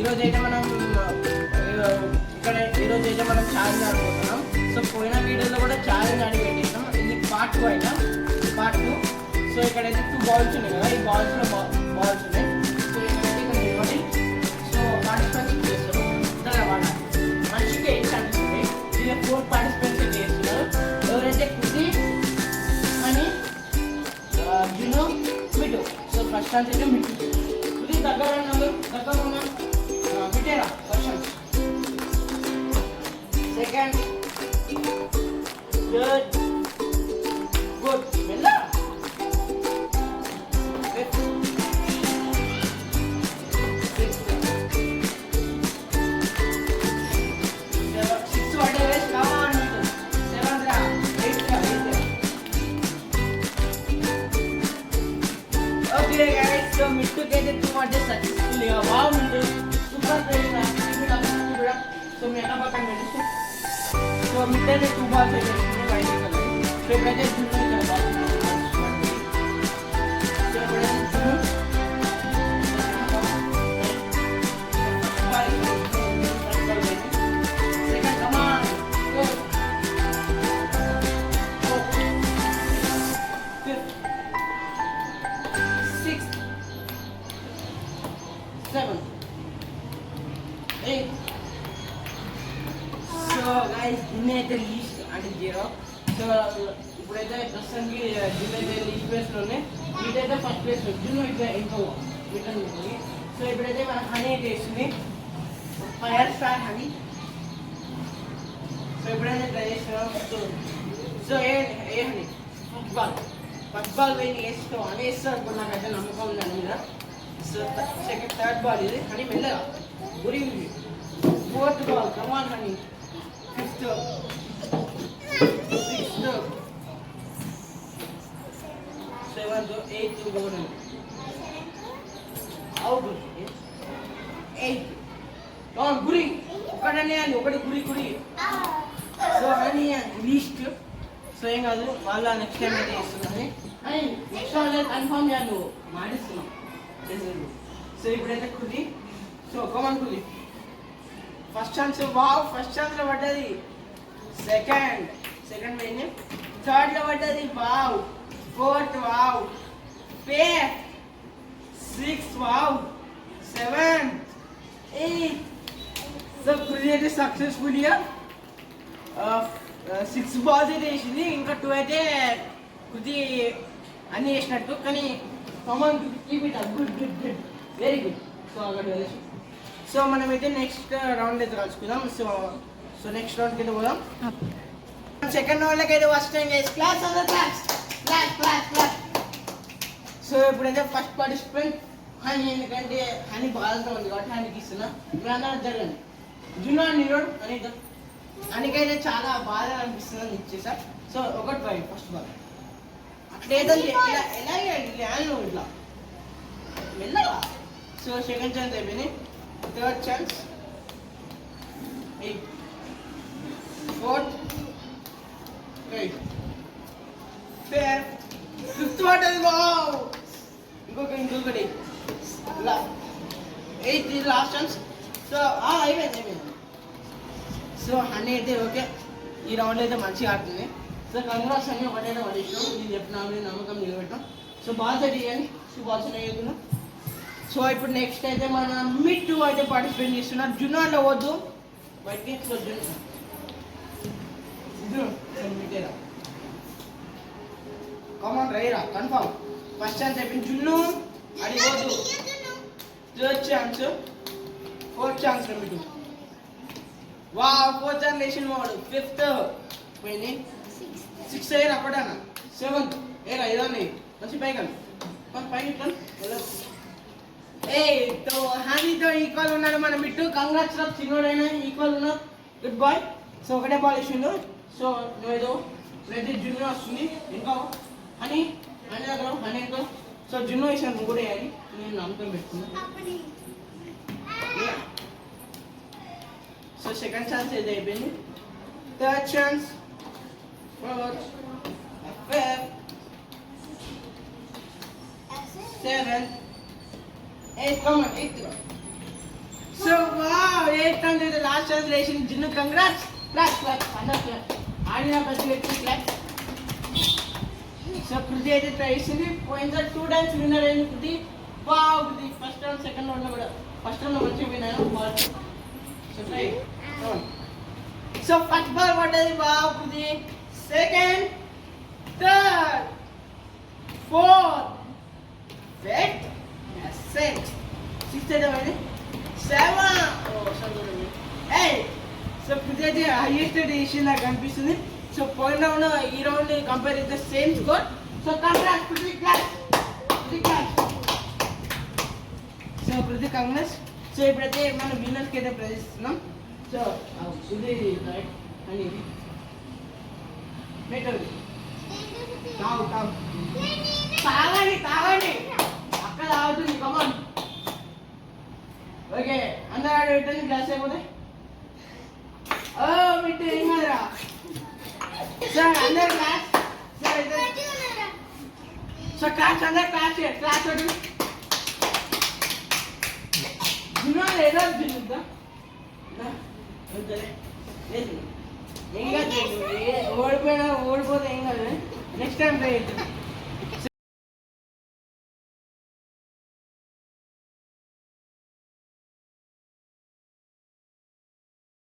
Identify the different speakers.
Speaker 1: ఈరోజు అయితే మనం ఇక్కడ ఈరోజు అయితే మనం ఛాలెంజ్ ఆడుకుంటున్నాం. సో పోయిన వీడియోలో కూడా ఛాలెంజ్ ఆడి పెట్టేసాం. ఇది పార్ట్ 2 అయినా పార్ట్ 2. సో ఇక్కడైతే 2 బాల్స్ ఉన్నాయి కదా, ఈ బాల్స్లో బాల్స్ ఉన్నాయి. సో ఇక్కడైతే ఇక్కడ నిలబడి సో పార్టిసిపెంట్స్ చేస్తారు. తర్వాత మనిషికి 8 ఛాన్సెస్ ఉన్నాయి. దీనిలో 4 పార్టిసిపెంట్స్ చేస్తున్నారు. ఎవరైతే కుది అని జును మిటు. సో ఫస్ట్ ఛాన్స్ అయితే మిటు. కుది దగ్గర ఉన్న మిటేరా first chance. Second third good మెల్ల. Okay guys, so Mittu get it 2 watches successfully. Wow, Mittu, super great. So मैं क्या बताऊँ मेरे so Mittu ने 2 balls है इसमें वाइड कर ली. So पहले जुनू कर ball. So पहले जुनू. Second, come on, go. Fifth. 6, 7, 8. So guys, దీన్ని అయితే లీస్ట్ అంటే 0. సో ఇప్పుడైతే ప్రస్తుతానికి దీన్ని అయితే లీస్ట్ ప్లేస్లోనే, ఇదైతే ఫస్ట్ ప్లేస్ జున్ను ఇట్లా ఇంకో రిటర్న్ ఉంటుంది. సో ఇప్పుడైతే మన హనీ అయితే వేస్తుంది. Fire star honey. సో ఇప్పుడైతే ట్రై చేస్తున్నాం. సో ఏ హనీ ఫుట్బాల్ పోయి వేస్తాం అని వేస్తారు అనుకో, నాకైతే నమ్మకం ఉంది అని మీద. సో సెకండ్ థర్డ్ బాల్ ఇది హనీ మెల్లగా గురి ఉంది. Fourth ball come on Honey. Fifth, sixth, seventh, eighth goal out. Eighth గురి ఒకటనే అని ఒకటి గురి. సో అని లీస్ట్. సో ఏం కాదు, వాళ్ళ నెక్స్ట్ టైం అయితే చేస్తున్నాను అని నెక్స్ట్ వాళ్ళు కన్ఫర్మ్ చేయాలి, మాటిస్తున్నాం. సో ఇప్పుడైతే కుది. సో కమాన్ కుది. ఫస్ట్ ఛాన్స్ వావ్, ఫస్ట్ ఛాన్స్లో పడ్డది. సెకండ్ పోయింది. థర్డ్లో పడ్డది wow. Fourth wow. Fifth, sixth wow. Seventh, eighth. So కుది అయితే సక్సెస్ఫుల్గా 6 balls అయితే వేసింది. ఇంకా 2 అయితే కుది అన్నీ వేసినట్టు. కానీ come on keep it up, good very good. So అక్కడ వెళ్ళేసి సో మనమైతే నెక్స్ట్ రౌండ్ అయితే కలుసుకుందాం. సో నెక్స్ట్ రౌండ్కి అయితే పోదాం. సెకండ్ రౌండ్లోకి అయితే ఫస్ట్ టైం క్లాస్. సో ఇప్పుడైతే ఫస్ట్ పార్టిసిపెంట్ హనీ, ఎందుకంటే హనీ బాల్తో ఉంది కాబట్టి హనీకి ఇస్తున్నా. ఇప్పుడు అన్న జరగండి జున్ను అని నిరోడ్ అని అనికైతే చాలా బాధ అనిపిస్తుందని ఇచ్చేసా. సో ఒకటి ట్రై ఫస్ట్ బాల్ అట్లేదో ఎలాగే ఇట్లా మెల్లగా. సో సెకండ్ ఛాన్స్ అయిపోయింది. Third chance, eighth, fourth, eighth, fifth పడ్డది. ఇంకొకటి ఎయిత్, ఇది లాస్ట్ ఛాన్స్. సో అయిపోయింది. సో హనీ అయితే ఓకే, ఈ రౌండ్ అయితే మంచిగా ఆడుతుంది. సో కంగ్రాట్స్ అని ఒకటైతే పడేసినాం. నేను చెప్పినా నమ్మకం నిలబెట్టాం. సో బాల్స్ అయితే ఇవ్వండి. సో బాల్స్ వేయకుండా. సో ఇప్పుడు నెక్స్ట్ అయితే మన మిట్టు అయితే పార్టిసిపేట్ చేస్తున్నారు. జున్ను అంటే వద్దు బయటికి. సో జున్ను మిట్టేరా కామన్ రైరా కన్ఫర్మ్. ఫస్ట్ ఛాన్స్ అయిపోయింది. జున్ను అడిగోద్దు. థర్డ్ ఛాన్స్, ఫోర్త్ ఛాన్స్ మిట్టు. ఫోర్త్ ఛాన్స్ వేసిన వాడు. ఫిఫ్త్ పోయింది. 6 అయ్యారు అప్పటానా. 7th ఏరా ఇదాన్ని మంచి పైకి తో హనీతో ఈక్వల్ ఉన్నాడు మన మిట్టు. కంగ్రాట్స్ రా, చిన్నోడైనా ఈక్వల్ ఉన్నాడు. Good boy. సో ఒకటే బాల్ ఇచ్చిండు. సో నువ్వేదో ఇప్పుడైతే జున్ను వస్తుంది. ఇంకా హనీ దగ్గర హనీ ఇంకా. సో జున్ను వేసాను, నువ్వు కూడా వేయాలి. నేను నమ్మకం పెట్టుకున్నా. సో సెకండ్ ఛాన్స్ అయితే అయిపోయింది. Third chance, fourth, fifth, 7, 8, come on, 8. So 8 and the last translation. Jinnu, congrats. Clap, clap, under clap. ఆడిన ప్రతి వ్యక్తి క్లాప్. సో కృతి అయితే ట్రై చేసింది. పోయినసారి 2 times విన్నర్ అయింది Kriti. Wow Kriti first round second round లో కూడా ఫస్ట్ రౌండ్ లో మంచిగా విన్నాను ball. So try. So first ball పడ్డది. Wow Kriti. Second, third, fourth, fifth, sixth. Sixth అయితే పోయింది. 7. ఓ సంతోషం. 8. సో కృతి అయితే హైయెస్ట్ డిసిషన్ నాకు అనిపిస్తుంది. సో పోయిన రౌండ్ ఈ రౌండ్ కంపేర్ అయితే సేమ్ స్కోర్. సో కంగ్రాట్స్ కృతి. క్లాస్ కృతి క్లాస్. సో కృతి కంగ్రాట్స్. సో ఇప్పుడైతే మనం విన్నర్స్కి అయితే ప్రదర్శిస్తున్నాం. సో ఇది రైట్ అని పెట్టండి. తాగు తాగు తాగండి తాగండి. అక్కడ తాగుతుంది. కమాన్. ఓకే అందరూ పెట్టండి. గ్లాస్ అయిపోతే పెట్టు ఏం కాదురా. సార్ అందరు క్లాస్. సో క్లాస్ అందరు క్లాస్ క్లాస్ ఒకటి ఏదో తిరుగుతా ఏం కాదు. ఓడిపోయినా ఓడిపోతే ఏం కాదు. నెక్స్ట్ టైం ట్రై చేద్దాం.